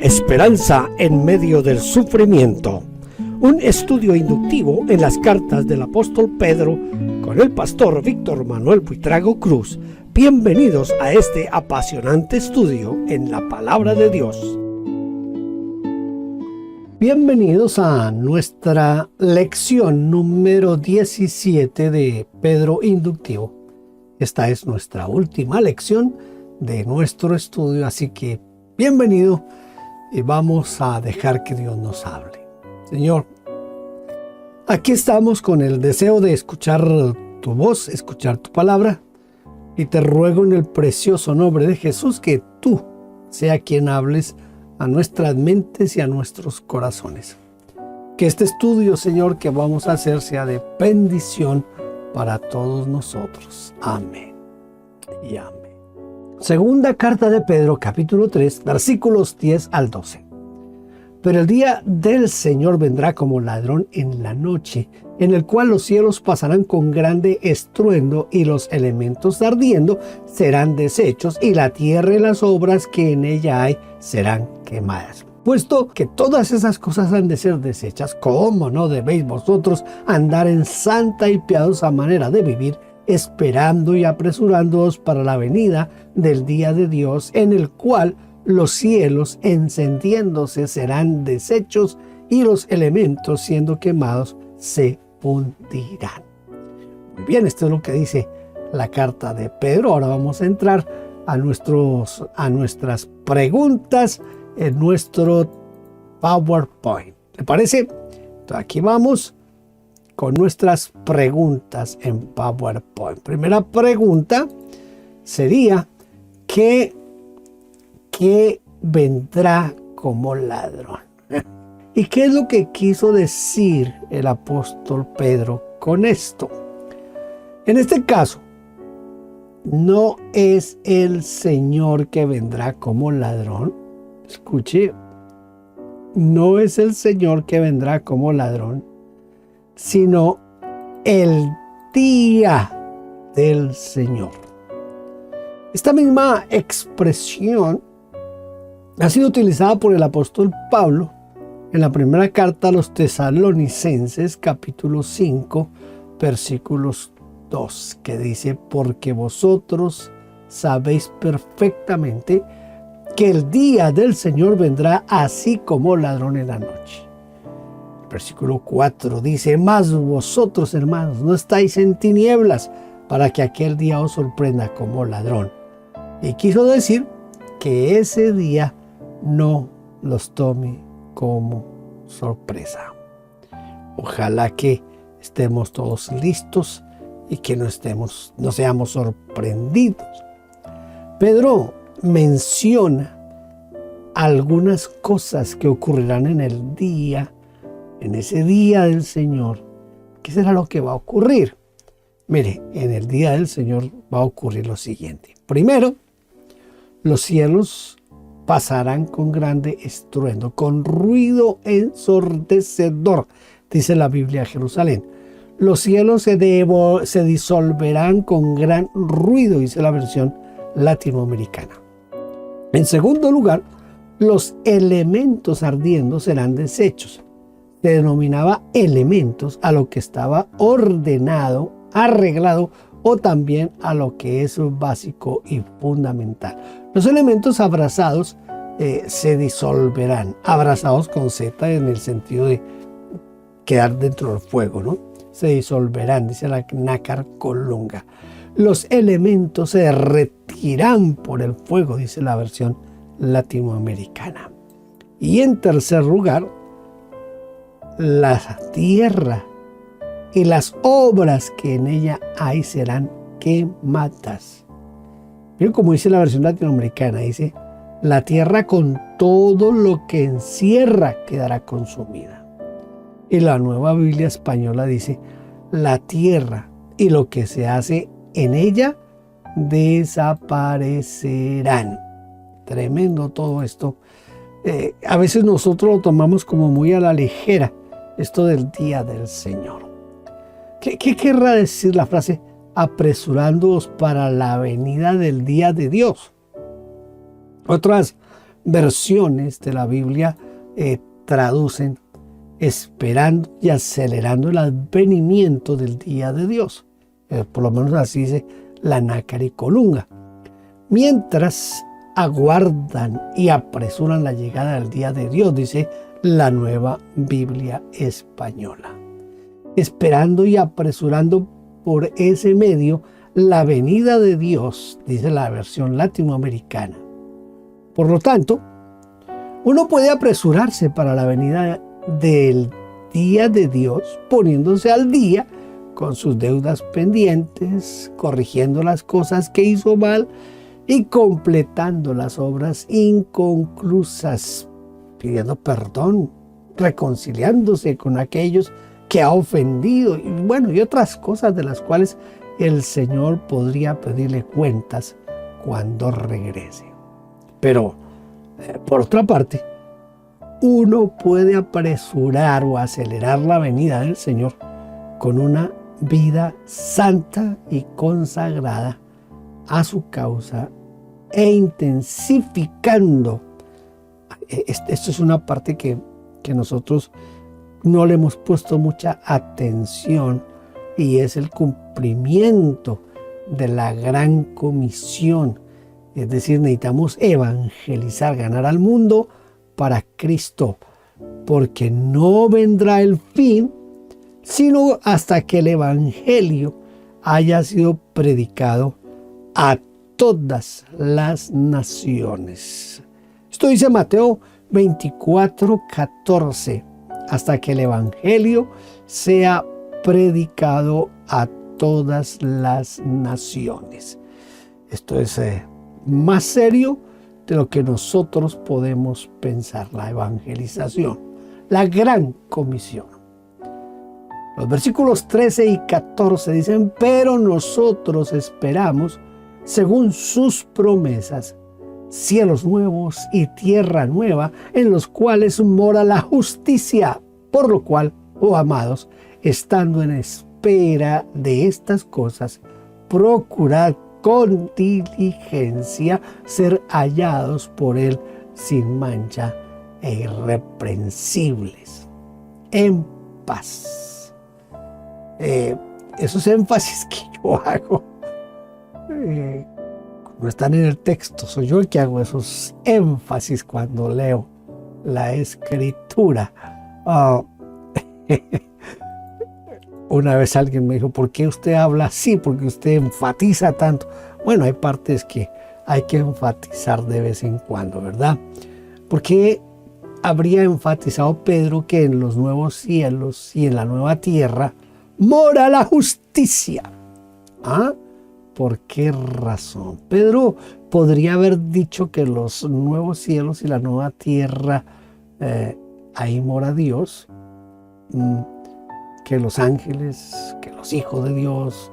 Esperanza en medio del sufrimiento. Un estudio inductivo en las cartas del apóstol Pedro con el pastor Víctor Manuel Buitrago Cruz. Bienvenidos a este apasionante estudio en la palabra de Dios. Bienvenidos a nuestra lección número 17 de Pedro Inductivo. Esta es nuestra última lección de nuestro estudio, así que bienvenido y vamos a dejar que Dios nos hable. Señor, aquí estamos con el deseo de escuchar tu voz, escuchar tu palabra, y te ruego en el precioso nombre de Jesús que tú sea quien hables a nuestras mentes y a nuestros corazones. Que este estudio, Señor, que vamos a hacer sea de bendición para todos nosotros. Amén y amén. Segunda carta de Pedro, capítulo 3, versículos 10 al 12. Pero el día del Señor vendrá como ladrón en la noche, en el cual los cielos pasarán con grande estruendo y los elementos ardiendo serán deshechos y la tierra y las obras que en ella hay serán quemadas. Puesto que todas esas cosas han de ser deshechas, ¿cómo no debéis vosotros andar en santa y piadosa manera de vivir, esperando y apresurándoos para la venida del día de Dios, en el cual los cielos encendiéndose serán deshechos y los elementos siendo quemados se fundirán? Muy bien, esto es lo que dice la carta de Pedro. Ahora vamos a entrar a nuestras preguntas en nuestro PowerPoint. ¿Le parece? Entonces aquí vamos con nuestras preguntas en PowerPoint. Primera pregunta sería, ¿qué vendrá como ladrón? ¿Y qué es lo que quiso decir el apóstol Pedro con esto? En este caso, no es el Señor que vendrá como ladrón. Escuche, no es el Señor que vendrá como ladrón, sino el día del Señor. Esta misma expresión ha sido utilizada por el apóstol Pablo en la primera carta a los Tesalonicenses, capítulo 5, versículos 2, que dice: porque vosotros sabéis perfectamente que el día del Señor vendrá así como ladrón en la noche. El versículo 4 dice: mas vosotros, hermanos, no estáis en tinieblas para que aquel día os sorprenda como ladrón. Y quiso decir que ese día no los tome como sorpresa. Ojalá que estemos todos listos y que no seamos sorprendidos. Pedro menciona algunas cosas que ocurrirán en ese día del Señor. ¿Qué será lo que va a ocurrir? Mire, en el día del Señor va a ocurrir lo siguiente. Primero, los cielos pasarán con grande estruendo, con ruido ensordecedor, dice la Biblia de Jerusalén. Los cielos se disolverán con gran ruido, dice la versión latinoamericana. En segundo lugar, los elementos ardiendo serán deshechos. Se denominaba elementos a lo que estaba ordenado, arreglado, o también a lo que es básico y fundamental. Los elementos abrazados se disolverán, abrazados con Z en el sentido de quedar dentro del fuego, ¿no? Se disolverán, dice la Nácar Colunga. Los elementos se derretirán por el fuego, dice la versión latinoamericana. Y en tercer lugar, la tierra y las obras que en ella hay serán quemadas. Miren como dice la versión latinoamericana, dice: la tierra con todo lo que encierra quedará consumida. Y la Nueva Biblia Española dice: la tierra y lo que se hace en ella desaparecerán. Tremendo todo esto. A veces nosotros lo tomamos como muy a la ligera, esto del día del Señor. ¿Qué querrá decir la frase apresurándoos para la venida del día de Dios? Otras versiones de la Biblia traducen esperando y acelerando el advenimiento del día de Dios. Por lo menos así dice la Nácar y Colunga. Mientras aguardan y apresuran la llegada del día de Dios, dice la Nueva Biblia Española. Esperando y apresurando por ese medio la venida de Dios, dice la versión latinoamericana. Por lo tanto, uno puede apresurarse para la venida del día de Dios, poniéndose al día con sus deudas pendientes, corrigiendo las cosas que hizo mal y completando las obras inconclusas, pidiendo perdón, reconciliándose con aquellos que ha ofendido y otras cosas de las cuales el Señor podría pedirle cuentas cuando regrese. Pero, por otra parte, uno puede apresurar o acelerar la venida del Señor con una vida santa y consagrada a su causa e intensificando. Esto es una parte que nosotros no le hemos puesto mucha atención, y es el cumplimiento de la gran comisión. Es decir, necesitamos evangelizar, ganar al mundo para Cristo, porque no vendrá el fin sino hasta que el evangelio haya sido predicado a todas las naciones. Esto dice Mateo 24:14, hasta que el evangelio sea predicado a todas las naciones. Esto es más serio de lo que nosotros podemos pensar, la evangelización, la gran comisión. Los versículos 13 y 14 dicen: pero nosotros esperamos, según sus promesas, cielos nuevos y tierra nueva, en los cuales mora la justicia. Por lo cual, oh amados, estando en espera de estas cosas, procurad con diligencia ser hallados por Él sin mancha e irreprensibles, en paz. Esos énfasis que yo hago no están en el texto, soy yo el que hago esos énfasis cuando leo la Escritura. Una vez alguien me dijo: ¿por qué usted habla así? ¿Por qué usted enfatiza tanto? Bueno, hay partes que hay que enfatizar de vez en cuando, ¿verdad? ¿Por qué habría enfatizado Pedro que en los nuevos cielos y en la nueva tierra mora la justicia? ¿Por qué razón? Pedro podría haber dicho que los nuevos cielos y la nueva tierra, ahí mora Dios, que los ángeles, que los hijos de Dios.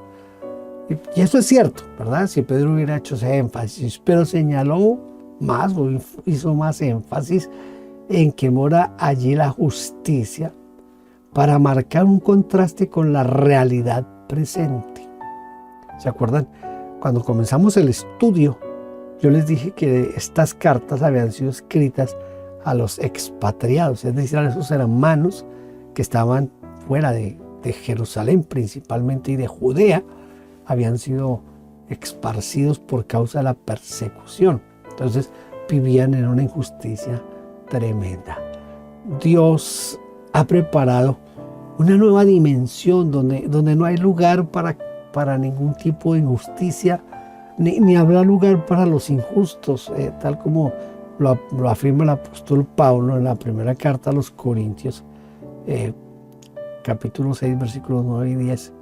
Y eso es cierto, ¿verdad? Si Pedro hubiera hecho ese énfasis, pero señaló más o hizo más énfasis en que mora allí la justicia, para marcar un contraste con la realidad presente. ¿Se acuerdan? Cuando comenzamos el estudio, yo les dije que estas cartas habían sido escritas a los expatriados, es decir, a esos hermanos que estaban fuera de Jerusalén principalmente y de Judea, habían sido esparcidos por causa de la persecución. Entonces vivían en una injusticia tremenda. Dios ha preparado una nueva dimensión donde no hay lugar para ningún tipo de injusticia, ni habrá lugar para los injustos, tal como lo afirma el apóstol Pablo en la primera carta a los Corintios, capítulo 6, versículos 9 y 10,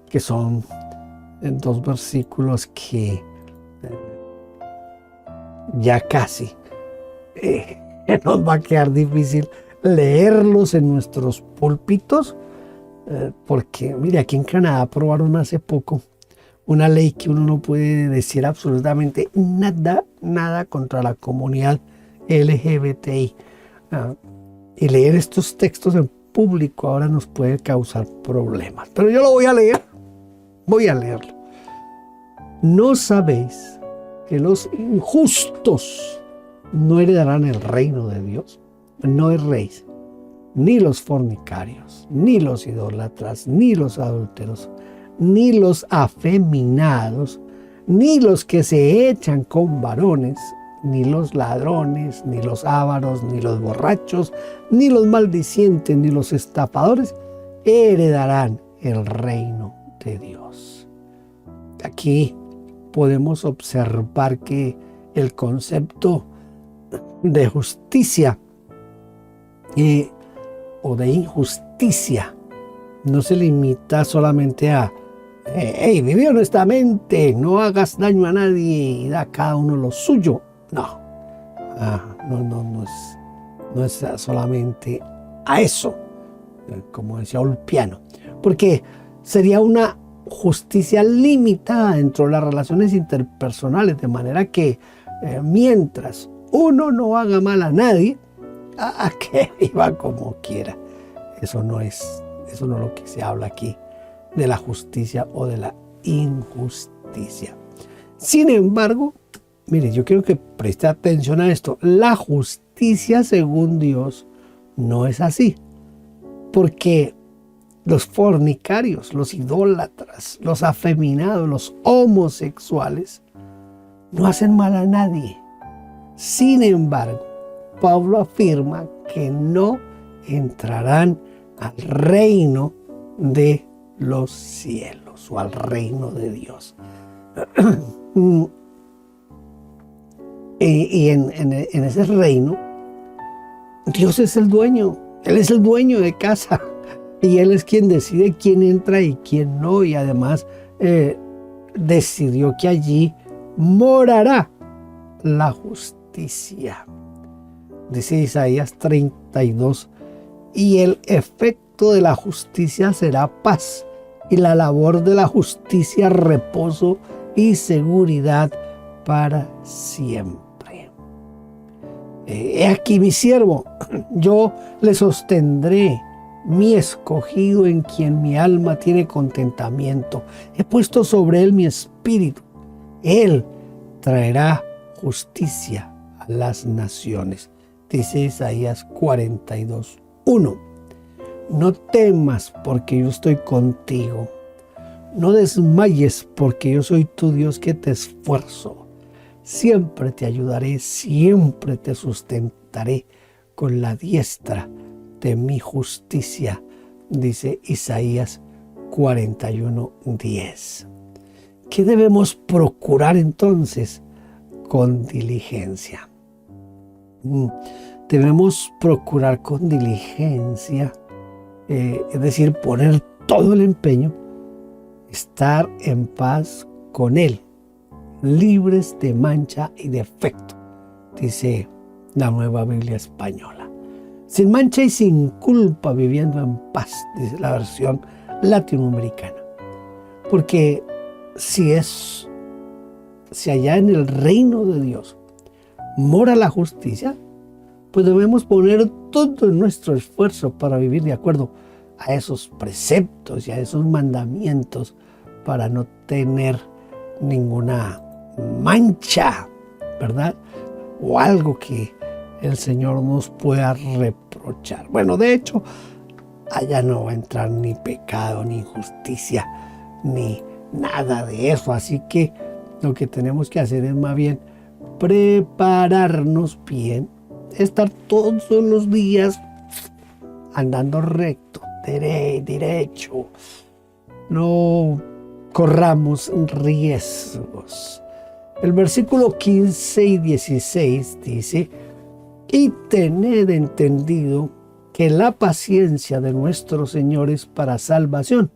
que son dos versículos que ya casi nos va a quedar difícil leerlos en nuestros púlpitos, porque mire, aquí en Canadá aprobaron hace poco una ley que uno no puede decir absolutamente nada contra la comunidad LGBTI, y leer estos textos en público ahora nos puede causar problemas, pero yo lo voy a leerlo. ¿No sabéis que los injustos no heredarán el reino de Dios. No es rey, ni los fornicarios, ni los idólatras, ni los adúlteros, ni los afeminados, ni los que se echan con varones, ni los ladrones, ni los ávaros, ni los borrachos, ni los maldicientes, ni los estafadores heredarán el reino de Dios. Aquí podemos observar que el concepto de justicia o de injusticia no se limita solamente a vive honestamente, no hagas daño a nadie y da a cada uno lo suyo. No, no es solamente a eso, como decía Ulpiano, porque sería una justicia limitada dentro de las relaciones interpersonales, de manera que mientras uno no haga mal a nadie, a que viva como quiera. Eso no es lo que se habla aquí de la justicia o de la injusticia. Sin embargo, mire, yo quiero que preste atención a esto. La justicia según Dios no es así, porque los fornicarios, los idólatras, los afeminados, los homosexuales no hacen mal a nadie. Sin embargo, Pablo afirma que no entrarán al reino de los cielos o al reino de Dios. Y en ese reino, Dios es el dueño. Él es el dueño de casa. Y Él es quien decide quién entra y quién no. Y además decidió que allí morará la justicia. Dice Isaías 32, y el efecto de la justicia será paz, y la labor de la justicia reposo y seguridad para siempre. He aquí mi siervo, yo le sostendré, mi escogido en quien mi alma tiene contentamiento. He puesto sobre él mi espíritu. Él traerá justicia a las naciones. Dice Isaías 42:1. No temas porque yo estoy contigo. No desmayes porque yo soy tu Dios que te esfuerzo. Siempre te ayudaré, siempre te sustentaré con la diestra de mi justicia. Dice Isaías 41:10. ¿Qué debemos procurar entonces? Con diligencia. Debemos procurar con diligencia, es decir, poner todo el empeño, estar en paz con Él, libres de mancha y defecto, dice la Nueva Biblia Española. Sin mancha y sin culpa, viviendo en paz, dice la versión latinoamericana. Porque si allá en el reino de Dios mora la justicia, pues debemos poner todo nuestro esfuerzo para vivir de acuerdo a esos preceptos y a esos mandamientos para no tener ninguna mancha, ¿verdad? O algo que el Señor nos pueda reprochar. Bueno, de hecho, allá no va a entrar ni pecado, ni injusticia, ni nada de eso. Así que lo que tenemos que hacer es más bien prepararnos bien, estar todos los días andando recto, derecho. No corramos riesgos. El versículo 15 y 16 dice: y tened entendido que la paciencia de nuestro Señor es para salvación,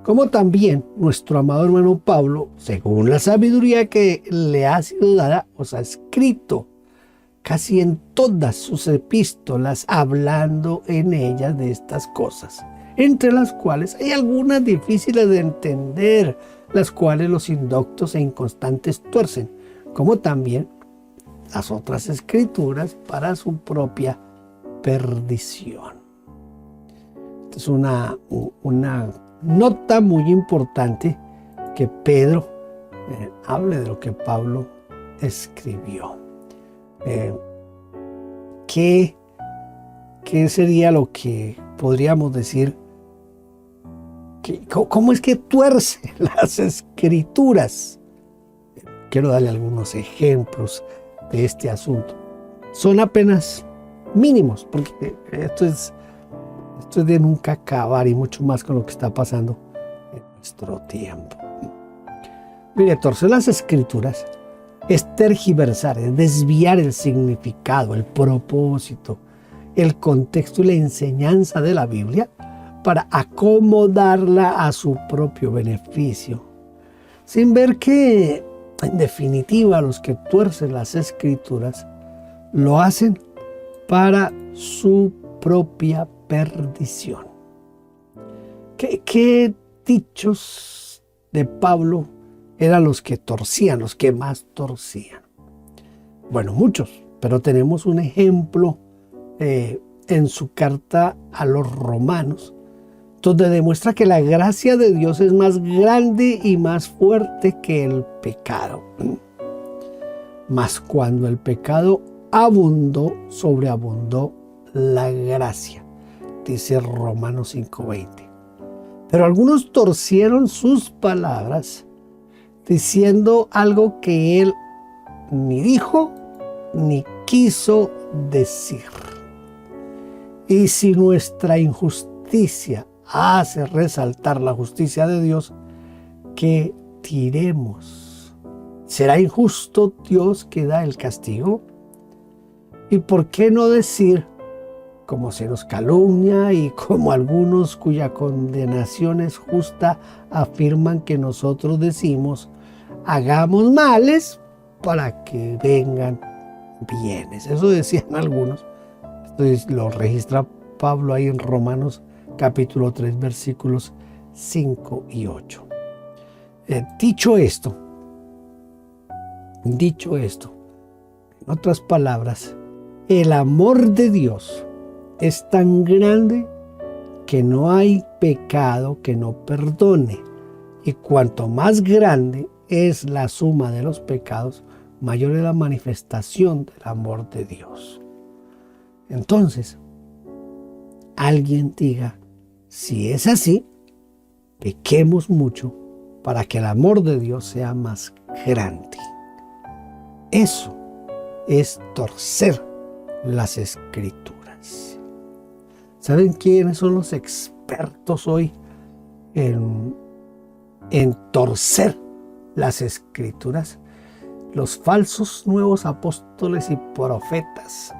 como también nuestro amado hermano Pablo, según la sabiduría que le ha sido dada, os ha escrito casi en todas sus epístolas, hablando en ellas de estas cosas, entre las cuales hay algunas difíciles de entender, las cuales los indoctos e inconstantes tuercen, como también las otras escrituras para su propia perdición. Esta es una nota muy importante, que Pedro hable de lo que Pablo escribió. ¿Qué sería lo que podríamos decir? ¿Cómo es que tuerce las Escrituras? Quiero darle algunos ejemplos de este asunto. Son apenas mínimos, porque esto es de nunca acabar, y mucho más con lo que está pasando en nuestro tiempo. Mire, torcer las Escrituras es tergiversar, es desviar el significado, el propósito, el contexto y la enseñanza de la Biblia para acomodarla a su propio beneficio, sin ver que, en definitiva, los que tuercen las Escrituras lo hacen para su propia perdición. ¿Qué dichos de Pablo eran los que torcían, los que más torcían? Bueno, muchos, pero tenemos un ejemplo en su carta a los Romanos, donde demuestra que la gracia de Dios es más grande y más fuerte que el pecado. Mas cuando el pecado abundó, sobreabundó la gracia, dice Romanos 5:20. Pero algunos torcieron sus palabras, diciendo algo que él ni dijo ni quiso decir. Y si nuestra injusticia hace resaltar la justicia de Dios, ¿qué diremos? ¿Será injusto Dios que da el castigo? ¿Y por qué no decir, como se nos calumnia y como algunos cuya condenación es justa afirman que nosotros decimos, hagamos males para que vengan bienes? Eso decían algunos. Esto lo registra Pablo ahí en Romanos capítulo 3, versículos 5 y 8. Dicho esto, en otras palabras, el amor de Dios es tan grande que no hay pecado que no perdone. Y cuanto más grande es la suma de los pecados, mayor es la manifestación del amor de Dios. Entonces, alguien diga, si es así, pequemos mucho para que el amor de Dios sea más grande. Eso es torcer las Escrituras. ¿Saben quiénes son los expertos hoy en torcer las Escrituras? Los falsos nuevos apóstoles y profetas.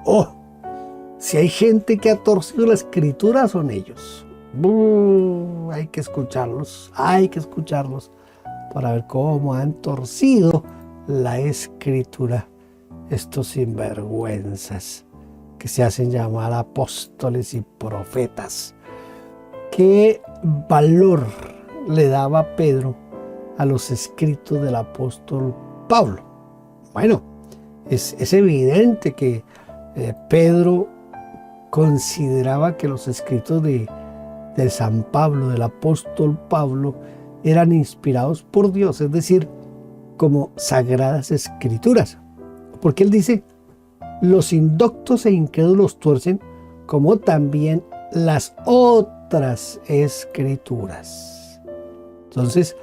Si hay gente que ha torcido la Escritura, son ellos. Hay que escucharlos para ver cómo han torcido la Escritura estos sinvergüenzas que se hacen llamar apóstoles y profetas. ¿Qué valor le daba Pedro a los escritos del apóstol Pablo? Bueno, es evidente que Pedro consideraba que los escritos de San Pablo, del apóstol Pablo, eran inspirados por Dios, es decir, como sagradas escrituras. Porque él dice, los indoctos e incrédulos tuercen, como también las otras escrituras. Entonces,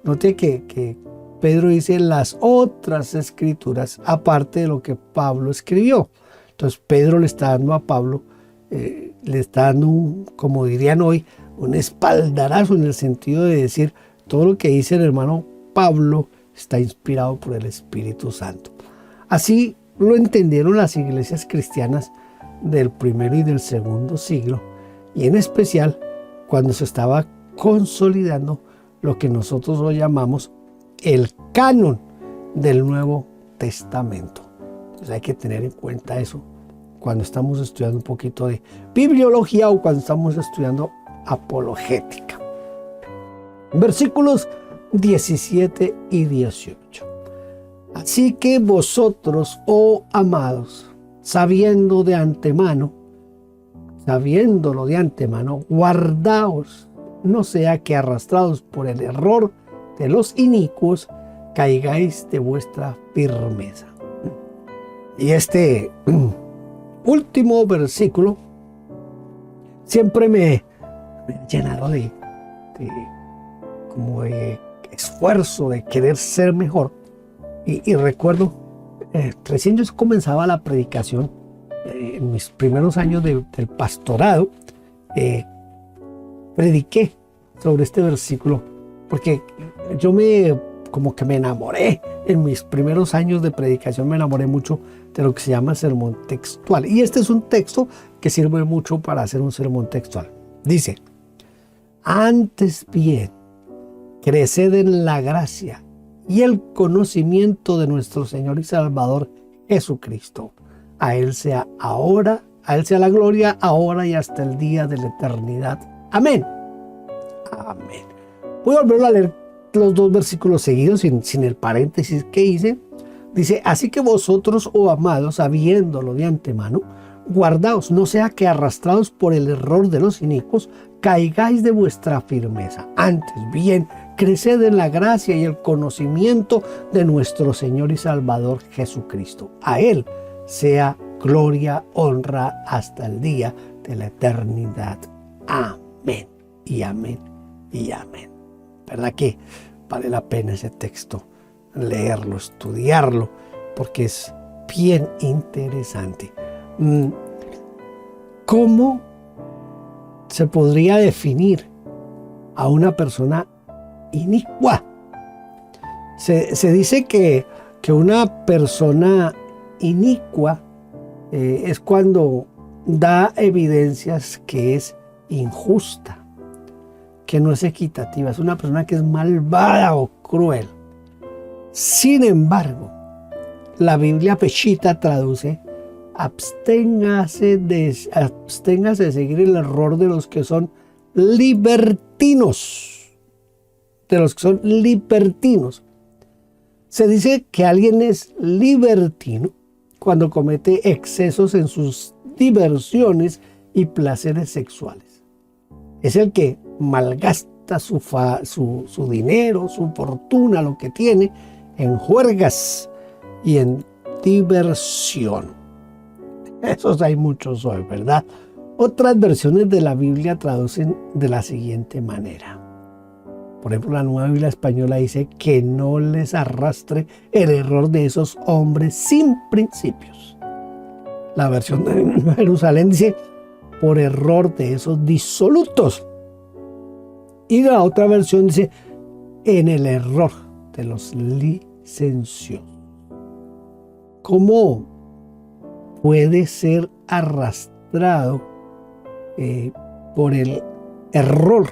note que Pedro dice las otras escrituras, aparte de lo que Pablo escribió. Entonces, Pedro le está dando a Pablo, le está dando, como dirían hoy, un espaldarazo, en el sentido de decir, todo lo que dice el hermano Pablo está inspirado por el Espíritu Santo. Así lo entendieron las iglesias cristianas del primero y del segundo siglo, y en especial cuando se estaba consolidando lo que nosotros hoy llamamos el canon del Nuevo Testamento. Entonces hay que tener en cuenta eso cuando estamos estudiando un poquito de bibliología o cuando estamos estudiando apologética. Versículos 17 y 18. Así que vosotros, oh amados, sabiéndolo de antemano, guardaos, no sea que arrastrados por el error de los inicuos, caigáis de vuestra firmeza. Y este último versículo siempre me ha llenado como de esfuerzo, de querer ser mejor. Y recuerdo, recién yo comenzaba la predicación, en mis primeros años del pastorado, prediqué sobre este versículo, porque yo como que me enamoré. En mis primeros años de predicación me enamoré mucho de lo que se llama sermón textual. Y este es un texto que sirve mucho para hacer un sermón textual. Dice: antes bien, creced en la gracia y el conocimiento de nuestro Señor y Salvador Jesucristo. A Él sea la gloria ahora y hasta el día de la eternidad. Amén. Amén. Voy a volver a leer los dos versículos seguidos sin el paréntesis que hice. Dice: así que vosotros, oh amados, habiéndolo de antemano, guardaos, no sea que arrastrados por el error de los inicuos, caigáis de vuestra firmeza. Antes bien, creced en la gracia y el conocimiento de nuestro Señor y Salvador Jesucristo. A Él sea gloria, honra hasta el día de la eternidad. Amén y amén y amén. ¿Verdad que vale la pena ese texto? Leerlo, estudiarlo, porque es bien interesante. ¿Cómo se podría definir a una persona inicua? Se dice que una persona inicua es cuando da evidencias que es injusta, que no es equitativa, es una persona que es malvada o cruel. Sin embargo, la Biblia Peshitta traduce: absténgase de seguir el error de los que son libertinos. De los que son libertinos. Se dice que alguien es libertino cuando comete excesos en sus diversiones y placeres sexuales. Es el que malgasta su dinero, su fortuna, lo que tiene, en juergas y en diversión. Esos hay muchos hoy, ¿verdad? Otras versiones de la Biblia traducen de la siguiente manera. Por ejemplo, la Nueva Biblia Española dice: que no les arrastre el error de esos hombres sin principios. La versión de Jerusalén dice: por error de esos disolutos. Y la otra versión dice: en el error de los licenciosos. ¿Cómo puede ser arrastrado por el error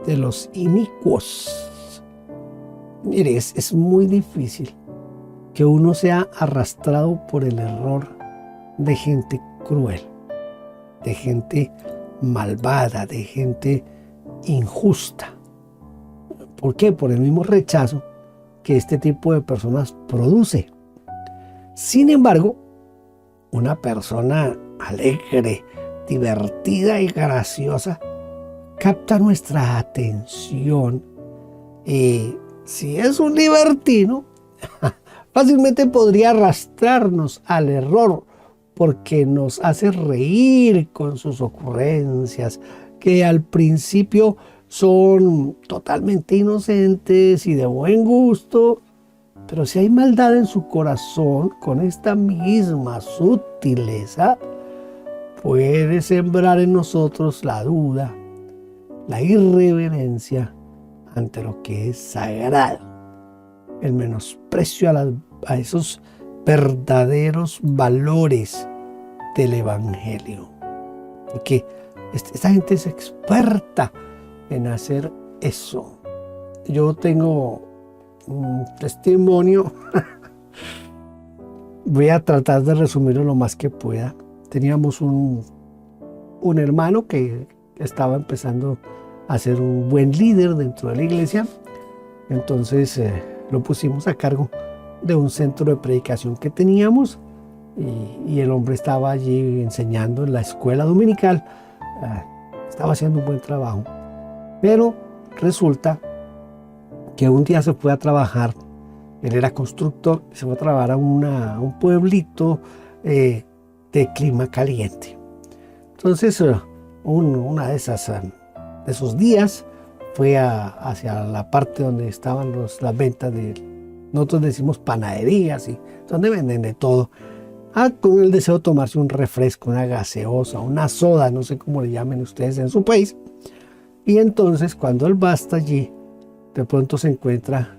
de los inicuos? Mire, es muy difícil que uno sea arrastrado por el error de gente cruel, de gente malvada, de gente injusta. ¿Por qué? Por el mismo rechazo que este tipo de personas produce. Sin embargo, una persona alegre, divertida y graciosa capta nuestra atención, y si es un libertino, fácilmente podría arrastrarnos al error, porque nos hace reír con sus ocurrencias, que al principio son totalmente inocentes y de buen gusto, pero si hay maldad en su corazón, con esta misma sutileza, puede sembrar en nosotros la duda, la irreverencia ante lo que es sagrado, el menosprecio a esos verdaderos valores del Evangelio. Porque esta gente es experta en hacer eso. Yo tengo un testimonio. Voy a tratar de resumirlo lo más que pueda. Teníamos un hermano que estaba empezando a ser un buen líder dentro de la iglesia. Entonces lo pusimos a cargo de un centro de predicación que teníamos, y el hombre estaba allí enseñando en la escuela dominical. Estaba haciendo un buen trabajo, pero resulta que un día se fue a trabajar Él era constructor y se fue a trabajar a un pueblito de clima caliente. Entonces, una de esos días fue hacia la parte donde estaban las ventas nosotros decimos panaderías, y donde venden de todo, con el deseo de tomarse un refresco, una gaseosa, una soda, no sé cómo le llamen ustedes en su país. Y entonces cuando él va hasta allí, de pronto se encuentra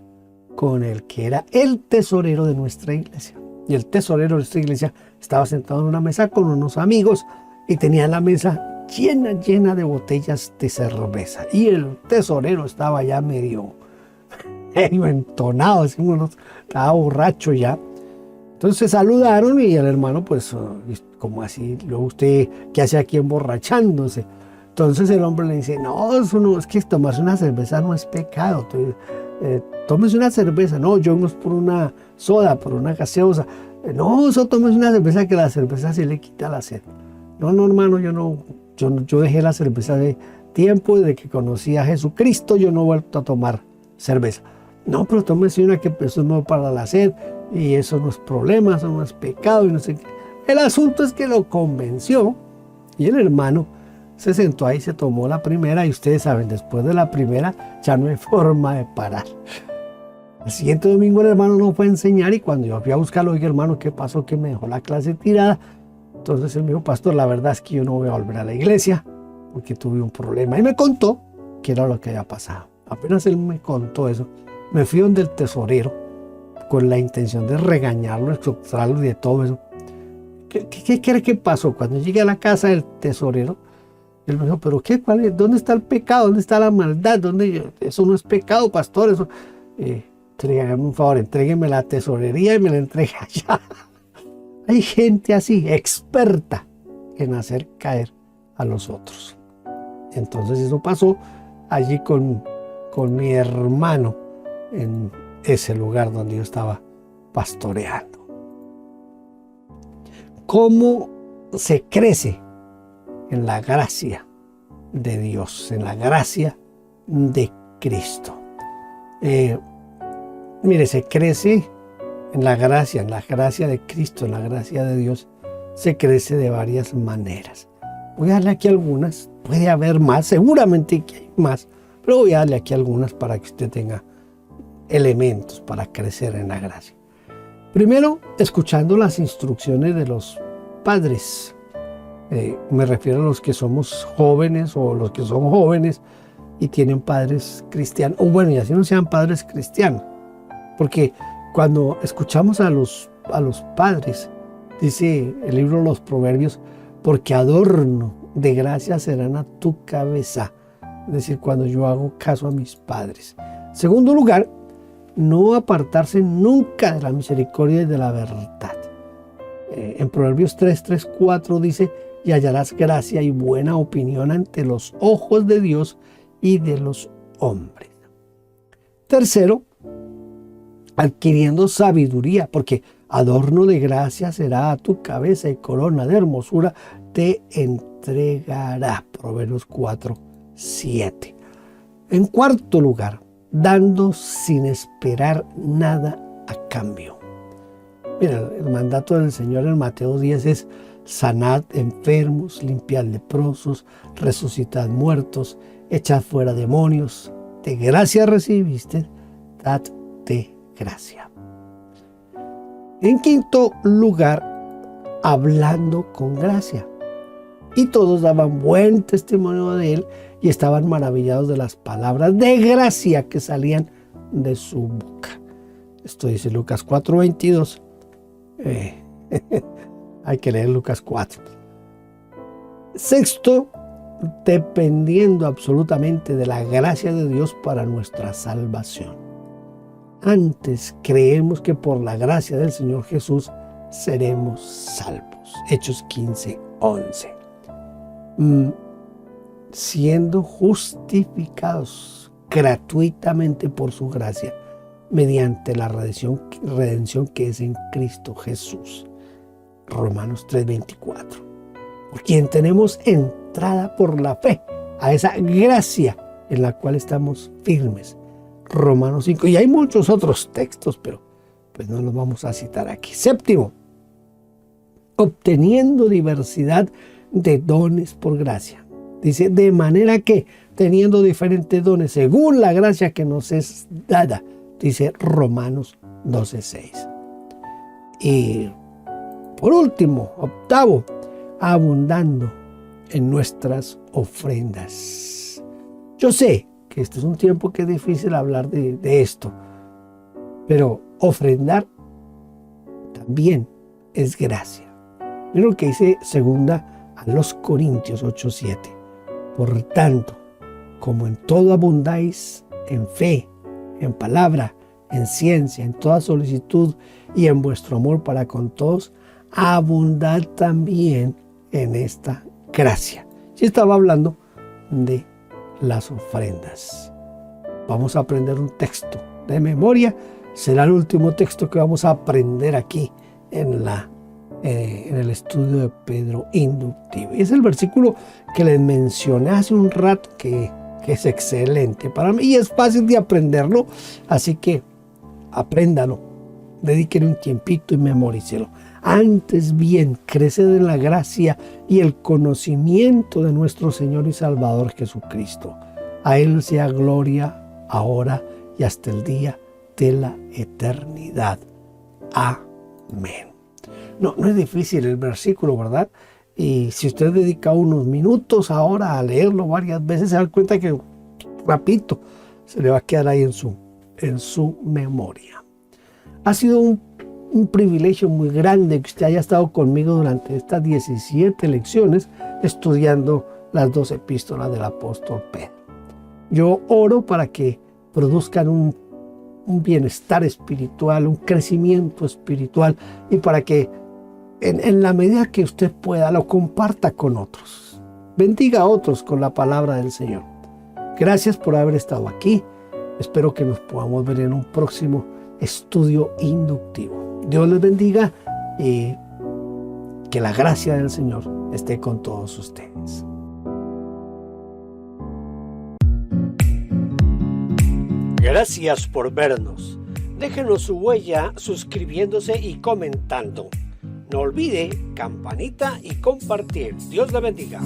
con el que era el tesorero de nuestra iglesia. Y el tesorero de nuestra iglesia estaba sentado en una mesa con unos amigos y tenía la mesa llena de botellas de cerveza. Y el tesorero estaba ya medio entonado, estaba borracho ya. Entonces se saludaron y el hermano, pues, como así, luego usted, ¿qué hace aquí emborrachándose? Entonces el hombre le dice, no, eso no, es que tomarse una cerveza no es pecado. Tómese una cerveza. No, yo no es por una soda, por una gaseosa. No, eso tómese una cerveza, que la cerveza sí le quita la sed. No, hermano, yo dejé la cerveza de tiempo, desde que conocí a Jesucristo, yo no he vuelto a tomar cerveza. No, pero tómese una, que eso no es para la sed, y eso no es problema, eso no es pecado, y no sé qué. El asunto es que lo convenció, y el hermano se sentó ahí, se tomó la primera, y ustedes saben, después de la primera ya no hay forma de parar. El siguiente domingo el hermano no fue a enseñar, y cuando yo fui a buscarlo, oye, hermano, ¿qué pasó? Que me dejó la clase tirada. Entonces él me dijo, pastor, la verdad es que yo no voy a volver a la iglesia porque tuve un problema. Y me contó qué era lo que había pasado. Apenas él me contó eso, me fui donde el tesorero con la intención de regañarlo, exhortarlo y de todo eso. ¿Qué cree que pasó? Cuando llegué a la casa del tesorero, él me dijo, ¿pero qué? ¿Dónde está el pecado? ¿Dónde está la maldad? Eso no es pecado, pastor. Eso. Tráigame un favor, entrégueme la tesorería y me la entregue allá. Hay gente así, experta en hacer caer a los otros. Entonces eso pasó allí con mi hermano en ese lugar donde yo estaba pastoreando. ¿Cómo se crece en la gracia de Dios, en la gracia de Cristo? Mire, se crece en la gracia de Cristo, en la gracia de Dios, se crece de varias maneras. Voy a darle aquí algunas, puede haber más, seguramente que hay más, pero voy a darle aquí algunas para que usted tenga elementos para crecer en la gracia. Primero, escuchando las instrucciones de los padres. Me refiero a los que somos jóvenes o los que son jóvenes y tienen padres cristianos, o bueno, y así no sean padres cristianos, porque cuando escuchamos a los padres, dice el libro de los Proverbios, porque adorno de gracia serán a tu cabeza. Es decir, cuando yo hago caso a mis padres. Segundo lugar, no apartarse nunca de la misericordia y de la verdad. En Proverbios 3:4 dice, y hallarás gracia y buena opinión ante los ojos de Dios y de los hombres. Tercero, adquiriendo sabiduría, porque adorno de gracia será a tu cabeza y corona de hermosura te entregará. Proverbios 4:7. En cuarto lugar, dando sin esperar nada a cambio. Mira, el mandato del Señor en Mateo 10 es: sanad enfermos, limpiad leprosos, resucitad muertos, echad fuera demonios. De gracia recibiste, dad de gracia. En quinto lugar, hablando con gracia. Y todos daban buen testimonio de él y estaban maravillados de las palabras de gracia que salían de su boca. Esto dice Lucas 4:22. Hay que leer Lucas 4. Sexto, dependiendo absolutamente de la gracia de Dios para nuestra salvación. Antes creemos que por la gracia del Señor Jesús seremos salvos. Hechos 15:11. Siendo justificados gratuitamente por su gracia mediante la redención que es en Cristo Jesús. Romanos 3:24. Por quien tenemos entrada por la fe a esa gracia en la cual estamos firmes. Romanos 5. Y hay muchos otros textos, pero pues no los vamos a citar aquí. Séptimo, obteniendo diversidad de dones por gracia. Dice, de manera que teniendo diferentes dones según la gracia que nos es dada. Dice Romanos 12:6. Y por último, octavo, abundando en nuestras ofrendas. Yo sé que este es un tiempo que es difícil hablar de esto, pero ofrendar también es gracia. Mira lo que dice segunda a los Corintios 8:7. Por tanto, como en todo abundáis en fe, en palabra, en ciencia, en toda solicitud y en vuestro amor para con todos, abundad también en esta gracia. Yo estaba hablando de las ofrendas. Vamos a aprender un texto de memoria. Será el último texto que vamos a aprender aquí en el estudio de Pedro inductivo. Y es el versículo que les mencioné hace un rato que es excelente para mí y es fácil de aprenderlo. Así que apréndalo, dedíquele un tiempito y memorícelo. Antes bien, creced en la gracia y el conocimiento de nuestro Señor y Salvador Jesucristo. A Él sea gloria ahora y hasta el día de la eternidad. Amén. No es difícil el versículo, ¿verdad? Y si usted dedica unos minutos ahora a leerlo varias veces, se da cuenta que rapidito se le va a quedar ahí en su memoria. Ha sido un privilegio muy grande que usted haya estado conmigo durante estas 17 lecciones estudiando las 2 epístolas del apóstol Pedro. Yo oro para que produzcan un bienestar espiritual, un crecimiento espiritual y para que en la medida que usted pueda lo comparta con otros. Bendiga a otros con la palabra del Señor. Gracias por haber estado aquí. Espero que nos podamos ver en un próximo estudio inductivo. Dios les bendiga y que la gracia del Señor esté con todos ustedes. Gracias por vernos. Déjenos su huella suscribiéndose y comentando. No olvide campanita y compartir. Dios le bendiga.